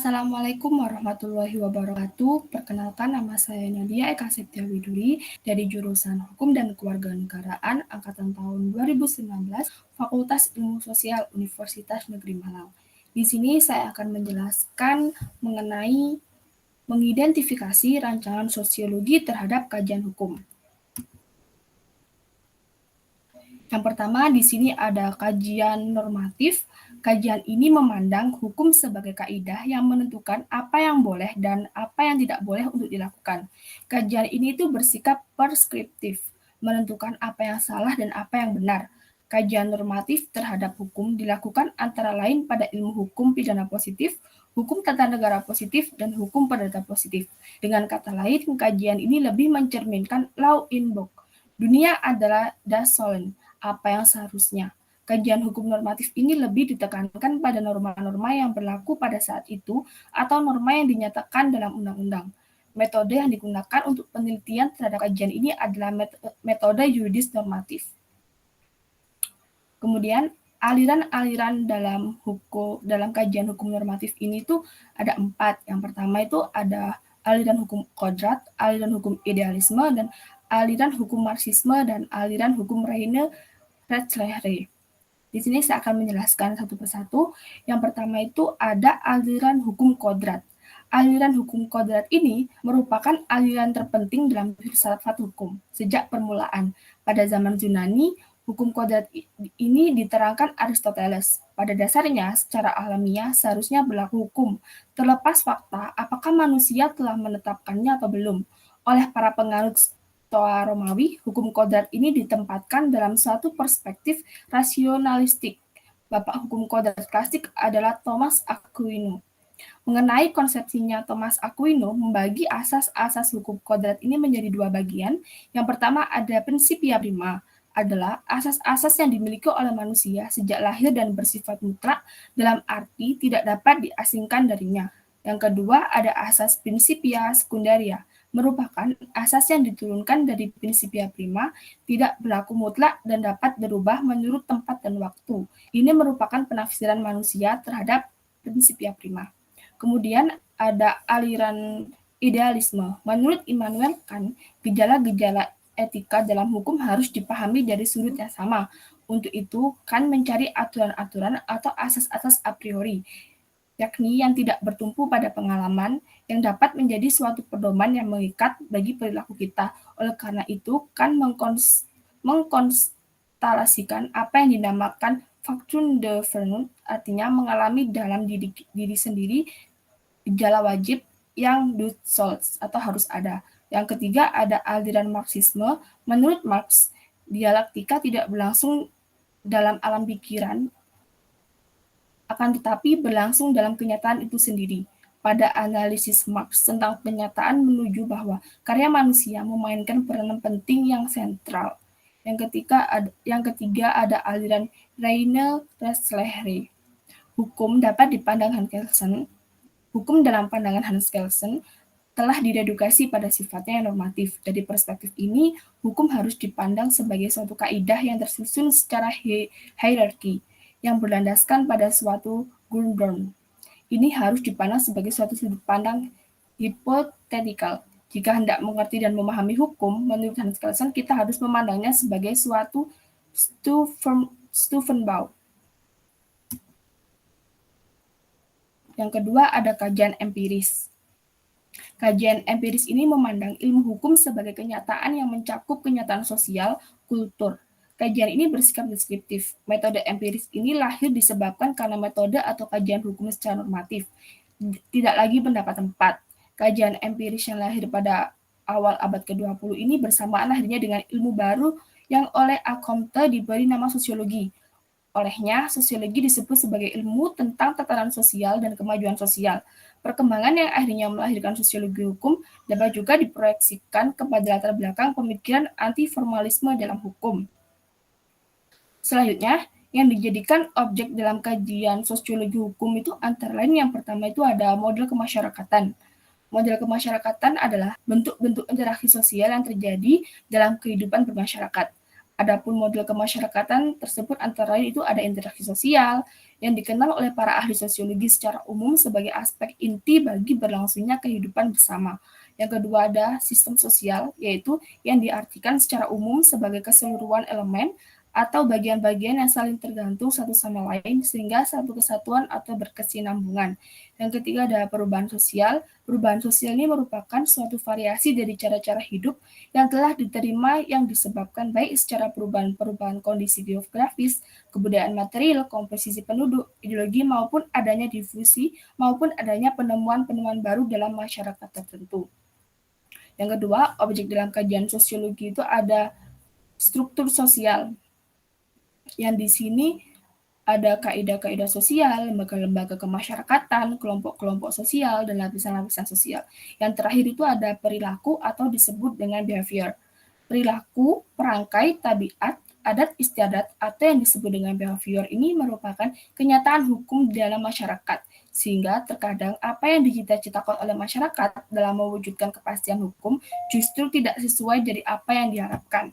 Assalamualaikum warahmatullahi wabarakatuh. Perkenalkan, nama saya Nadia Eka Septia Widuri dari jurusan Hukum dan Kewarganegaraan angkatan tahun 2019, Fakultas Ilmu Sosial Universitas Negeri Malang. Di sini saya akan menjelaskan mengenai mengidentifikasi rancangan sosiologi terhadap kajian hukum. Yang pertama, di sini ada kajian normatif. Kajian ini memandang hukum sebagai kaidah yang menentukan apa yang boleh dan apa yang tidak boleh untuk dilakukan. Kajian ini itu bersikap preskriptif, menentukan apa yang salah dan apa yang benar. Kajian normatif terhadap hukum dilakukan antara lain pada ilmu hukum pidana positif, hukum tata negara positif, dan hukum perdata positif. Dengan kata lain, kajian ini lebih mencerminkan law in book. Dunia adalah das sollen, apa yang seharusnya. Kajian hukum normatif ini lebih ditekankan pada norma-norma yang berlaku pada saat itu atau norma yang dinyatakan dalam undang-undang. Metode yang digunakan untuk penelitian terhadap kajian ini adalah metode yuridis normatif. Kemudian aliran-aliran dalam kajian hukum normatif ini tuh ada 4. Yang pertama itu ada aliran hukum kodrat, aliran hukum idealisme, dan aliran hukum marxisme, dan aliran hukum Reine Redslehre. Di sini saya akan menjelaskan satu persatu. Yang pertama itu ada aliran hukum kodrat. Aliran hukum kodrat ini merupakan aliran terpenting dalam filsafat hukum sejak permulaan. Pada zaman Yunani, hukum kodrat ini diterangkan Aristoteles. Pada dasarnya, secara alamiah seharusnya berlaku hukum, terlepas fakta apakah manusia telah menetapkannya atau belum. Oleh para penganut Stoa Romawi, hukum kodrat ini ditempatkan dalam suatu perspektif rasionalistik. Bapak hukum kodrat klasik adalah Thomas Aquino. Mengenai konsepsinya, Thomas Aquino membagi asas-asas hukum kodrat ini menjadi 2 bagian. Yang pertama ada principia prima, adalah asas-asas yang dimiliki oleh manusia sejak lahir dan bersifat mutlak dalam arti tidak dapat diasingkan darinya. Yang kedua ada asas principia secundaria, merupakan asas yang diturunkan dari principia prima, tidak berlaku mutlak dan dapat berubah menurut tempat dan waktu. Ini merupakan penafsiran manusia terhadap principia prima. Kemudian ada aliran idealisme. Menurut Immanuel Kant, gejala-gejala etika dalam hukum harus dipahami dari sudut yang sama. Untuk itu, Kant mencari aturan-aturan atau asas-asas a priori, yakni yang tidak bertumpu pada pengalaman, yang dapat menjadi suatu pedoman yang mengikat bagi perilaku kita. Oleh karena itu, Kant mengkonstelasikan apa yang dinamakan Faktum de Vernunft, artinya mengalami dalam diri sendiri gejala wajib yang du sollst atau harus ada. Yang ketiga ada aliran Marxisme. Menurut Marx, dialektika tidak berlangsung dalam alam pikiran, akan tetapi berlangsung dalam kenyataan itu sendiri. Pada analisis Marx tentang kenyataan menuju bahwa karya manusia memainkan peranan penting yang sentral. Yang ketiga ada aliran Reine Redslehre. Hukum dalam pandangan Hans Kelsen telah diredukasi pada sifatnya yang normatif. Dari perspektif ini, hukum harus dipandang sebagai suatu kaidah yang tersusun secara hierarki, yang berlandaskan pada suatu Grundnorm. Ini harus dipandang sebagai suatu sudut pandang hipotetikal. Jika hendak mengerti dan memahami hukum, menurut Hans Kelsen, kita harus memandangnya sebagai suatu Stufenbau. Yang kedua ada kajian empiris. Kajian empiris ini memandang ilmu hukum sebagai kenyataan yang mencakup kenyataan sosial, kultur. Kajian ini bersikap deskriptif. Metode empiris ini lahir disebabkan karena metode atau kajian hukum secara normatif, tidak lagi pendapat tempat. Kajian empiris yang lahir pada awal abad ke-20 ini bersamaan lahirnya dengan ilmu baru yang oleh Comte diberi nama sosiologi. Olehnya, sosiologi disebut sebagai ilmu tentang tatanan sosial dan kemajuan sosial. Perkembangan yang akhirnya melahirkan sosiologi hukum dapat juga diproyeksikan kepada latar belakang pemikiran anti-formalisme dalam hukum. Selanjutnya, yang dijadikan objek dalam kajian sosiologi hukum itu antara lain yang pertama itu ada model kemasyarakatan. Model kemasyarakatan adalah bentuk-bentuk interaksi sosial yang terjadi dalam kehidupan bermasyarakat. Adapun model kemasyarakatan tersebut antara lain itu ada interaksi sosial yang dikenal oleh para ahli sosiologi secara umum sebagai aspek inti bagi berlangsungnya kehidupan bersama. Yang kedua ada sistem sosial, yaitu yang diartikan secara umum sebagai keseluruhan elemen atau bagian-bagian yang saling tergantung satu sama lain sehingga satu kesatuan atau berkesinambungan. Yang ketiga ada perubahan sosial. Perubahan sosial ini merupakan suatu variasi dari cara-cara hidup yang telah diterima yang disebabkan baik secara perubahan-perubahan kondisi geografis, kebudayaan material, komposisi penduduk, ideologi maupun adanya difusi maupun adanya penemuan-penemuan baru dalam masyarakat tertentu. Yang kedua, objek dalam kajian sosiologi itu ada struktur sosial yang di sini ada kaidah-kaidah sosial, lembaga-lembaga kemasyarakatan, kelompok-kelompok sosial, dan lapisan-lapisan sosial. Yang terakhir itu ada perilaku atau disebut dengan behavior. Perilaku, perangkai, tabiat, adat istiadat, atau yang disebut dengan behavior ini merupakan kenyataan hukum di dalam masyarakat, sehingga terkadang apa yang dicita-citakan oleh masyarakat dalam mewujudkan kepastian hukum justru tidak sesuai dari apa yang diharapkan.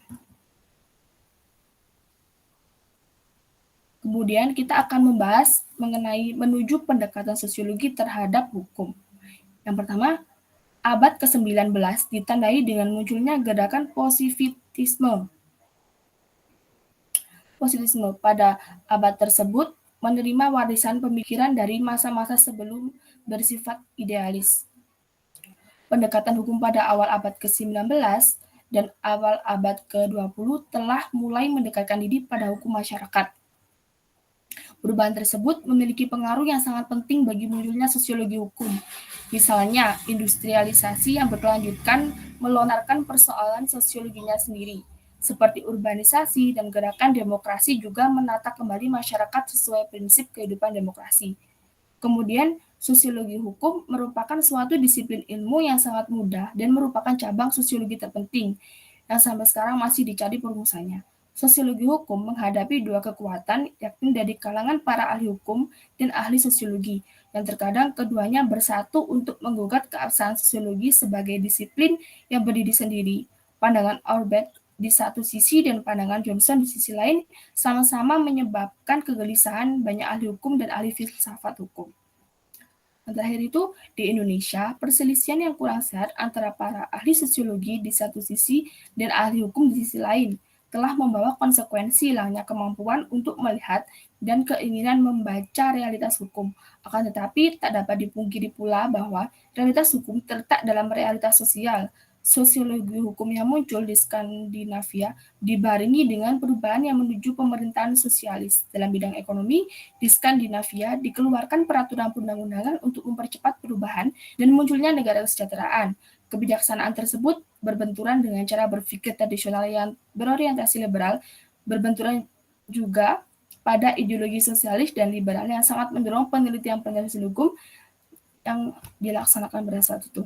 Kemudian kita akan membahas mengenai menuju pendekatan sosiologi terhadap hukum. Yang pertama, abad ke-19 ditandai dengan munculnya gerakan positivisme. Positivisme pada abad tersebut menerima warisan pemikiran dari masa-masa sebelum bersifat idealis. Pendekatan hukum pada awal abad ke-19 dan awal abad ke-20 telah mulai mendekatkan diri pada hukum masyarakat. Perubahan tersebut memiliki pengaruh yang sangat penting bagi munculnya sosiologi hukum. Misalnya, industrialisasi yang berkelanjutan melontarkan persoalan sosiologinya sendiri, seperti urbanisasi dan gerakan demokrasi juga menata kembali masyarakat sesuai prinsip kehidupan demokrasi. Kemudian, sosiologi hukum merupakan suatu disiplin ilmu yang sangat mudah dan merupakan cabang sosiologi terpenting yang sampai sekarang masih dicari perumusannya. Sosiologi hukum menghadapi dua kekuatan, yakni dari kalangan para ahli hukum dan ahli sosiologi, yang terkadang keduanya bersatu untuk menggugat keabsahan sosiologi sebagai disiplin yang berdiri sendiri. Pandangan Auerbach di satu sisi dan pandangan Johnson di sisi lain sama-sama menyebabkan kegelisahan banyak ahli hukum dan ahli filsafat hukum. Yang terakhir itu, di Indonesia, perselisihan yang kurang sehat antara para ahli sosiologi di satu sisi dan ahli hukum di sisi lain telah membawa konsekuensi hilangnya kemampuan untuk melihat dan keinginan membaca realitas hukum. Akan tetapi, tak dapat dipungkiri pula bahwa realitas hukum terletak dalam realitas sosial. Sosiologi hukum yang muncul di Skandinavia dibarengi dengan perubahan yang menuju pemerintahan sosialis. Dalam bidang ekonomi, di Skandinavia dikeluarkan peraturan perundang-undangan untuk mempercepat perubahan dan munculnya negara kesejahteraan. Kebijaksanaan tersebut berbenturan dengan cara berpikir tradisional yang berorientasi liberal, berbenturan juga pada ideologi sosialis dan liberal yang sangat mendorong penelitian-penelitian hukum yang dilaksanakan pada saat itu.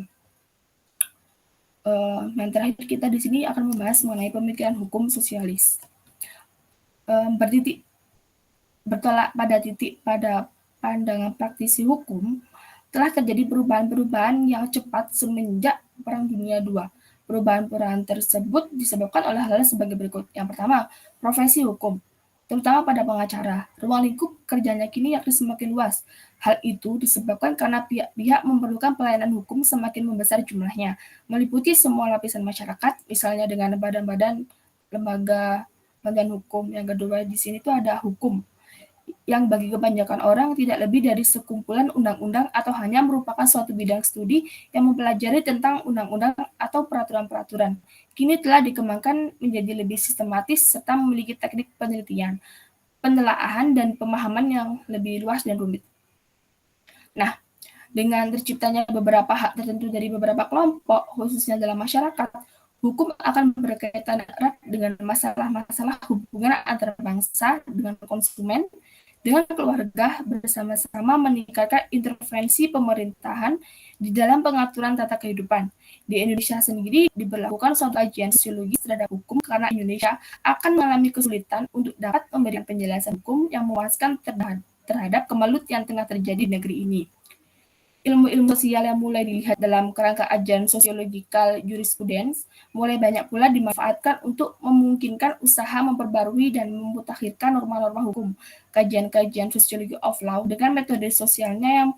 Yang terakhir kita di sini akan membahas mengenai pemikiran hukum sosialis. Bertolak pada pandangan praktisi hukum, telah terjadi perubahan-perubahan yang cepat semenjak Perang Dunia II. Perubahan-perubahan tersebut disebabkan oleh hal sebagai berikut. Yang pertama, profesi hukum, terutama pada pengacara. Ruang lingkup kerjanya kini yakni semakin luas. Hal itu disebabkan karena pihak-pihak memerlukan pelayanan hukum semakin membesar jumlahnya, meliputi semua lapisan masyarakat, misalnya dengan badan-badan lembaga bantuan hukum. Yang kedua di sini itu ada hukum, yang bagi kebanyakan orang tidak lebih dari sekumpulan undang-undang atau hanya merupakan suatu bidang studi yang mempelajari tentang undang-undang atau peraturan-peraturan. Kini telah dikembangkan menjadi lebih sistematis serta memiliki teknik penelitian, penelaahan, dan pemahaman yang lebih luas dan rumit. Nah, dengan terciptanya beberapa hak tertentu dari beberapa kelompok, khususnya dalam masyarakat, hukum akan berkaitan erat dengan masalah-masalah hubungan antara bangsa dengan konsumen, dengan keluarga bersama-sama meningkatkan intervensi pemerintahan di dalam pengaturan tata kehidupan. Di Indonesia sendiri diberlakukan suatu kajian sosiologis terhadap hukum karena Indonesia akan mengalami kesulitan untuk dapat memberikan penjelasan hukum yang memuaskan terhadap kemelut yang tengah terjadi di negeri ini. ilmu-ilmu sosial yang mulai dilihat dalam kerangka ajaran sosiologikal jurisprudence mulai banyak pula dimanfaatkan untuk memungkinkan usaha memperbarui dan memutakhirkan norma-norma hukum. Kajian-kajian sosiologi of law dengan metode sosialnya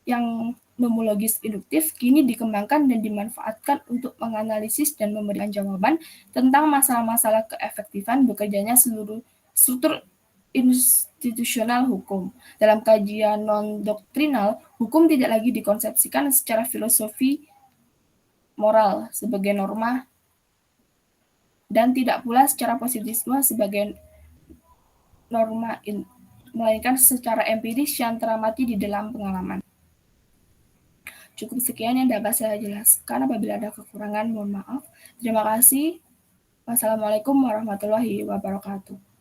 yang nomologis induktif kini dikembangkan dan dimanfaatkan untuk menganalisis dan memberikan jawaban tentang masalah-masalah keefektifan bekerjanya seluruh struktur institusional hukum. Dalam kajian non-doktrinal, hukum tidak lagi dikonsepsikan secara filosofi moral sebagai norma dan tidak pula secara positifisme sebagai norma, melainkan secara empiris yang teramati di dalam pengalaman. Cukup sekian yang dapat saya jelaskan. Apabila ada kekurangan, mohon maaf. Terima kasih. Wassalamualaikum warahmatullahi wabarakatuh.